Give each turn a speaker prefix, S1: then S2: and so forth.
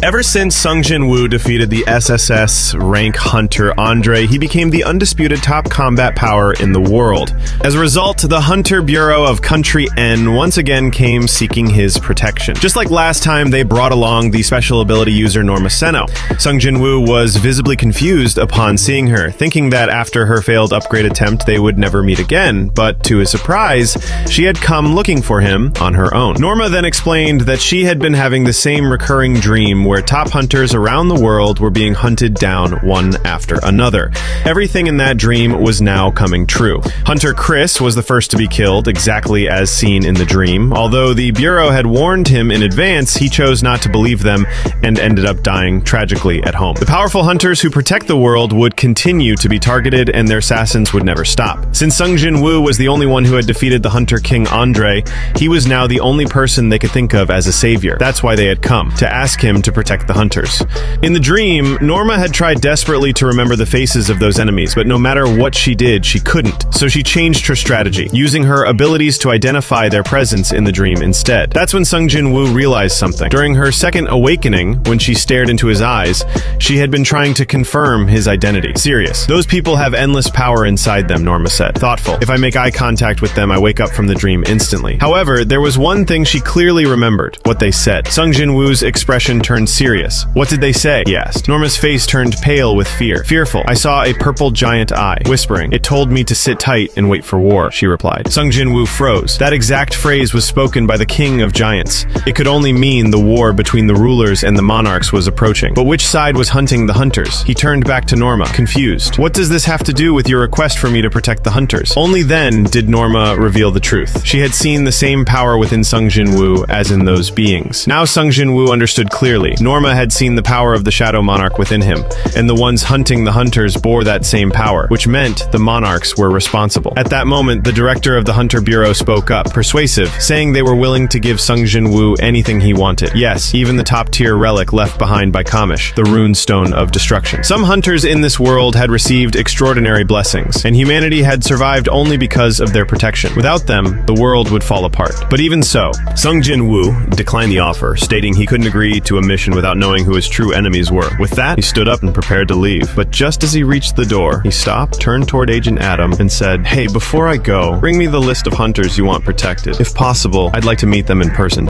S1: Ever since Sung Jin-woo defeated the SSS rank hunter Andre, he became the undisputed top combat power in the world. As a result, the Hunter Bureau of Country N once again came seeking his protection. Just like last time, they brought along the special ability user Norma Seno. Sung Jin-woo was visibly confused upon seeing her, thinking that after her failed upgrade attempt, they would never meet again, but to his surprise, she had come looking for him on her own. Norma then explained that she had been having the same recurring dream where top hunters around the world were being hunted down one after another. Everything in that dream was now coming true. Hunter Chris was the first to be killed, exactly as seen in the dream. Although the Bureau had warned him in advance, he chose not to believe them and ended up dying tragically at home. The powerful hunters who protect the world would continue to be targeted, and their assassins would never stop. Since Sung Jin-woo was the only one who had defeated the Hunter King Andre, he was now the only person they could think of as a savior. That's why they had come, to ask him to protect the hunters. In the dream, Norma had tried desperately to remember the faces of those enemies, but no matter what she did, she couldn't. So she changed her strategy, using her abilities to identify their presence in the dream instead. That's when Sung Jin-woo realized something. During her second awakening, when she stared into his eyes, she had been trying to confirm his identity. Serious. Those people have endless power inside them, Norma said. Thoughtful. If I make eye contact with them, I wake up from the dream instantly. However, there was one thing she clearly remembered, what they said. Sung Jin-woo's expression turned serious. What did they say? He asked. Norma's face turned pale with fear. Fearful. I saw a purple giant eye. Whispering. It told me to sit tight and wait for war, she replied. Sung Jin-woo froze. That exact phrase was spoken by the king of giants. It could only mean the war between the rulers and the monarchs was approaching. But which side was hunting the hunters? He turned back to Norma, confused. What does this have to do with your request for me to protect the hunters? Only then did Norma reveal the truth. She had seen the same power within Sung Jin-woo as in those beings. Now Sung Jin-woo understood clearly. Norma had seen the power of the Shadow Monarch within him, and the ones hunting the hunters bore that same power, which meant the monarchs were responsible. At that moment, the director of the Hunter Bureau spoke up, persuasive, saying they were willing to give Sung Jin-woo anything he wanted. Yes, even the top-tier relic left behind by Kamish, the Rune Stone of Destruction. Some hunters in this world had received extraordinary blessings, and humanity had survived only because of their protection. Without them, the world would fall apart. But even so, Sung Jin-woo declined the offer, stating he couldn't agree to a mission without knowing who his true enemies were. With that, he stood up and prepared to leave. But just as he reached the door, he stopped, turned toward Agent Adam, and said, "Hey, before I go, bring me the list of hunters you want protected. If possible, I'd like to meet them in person."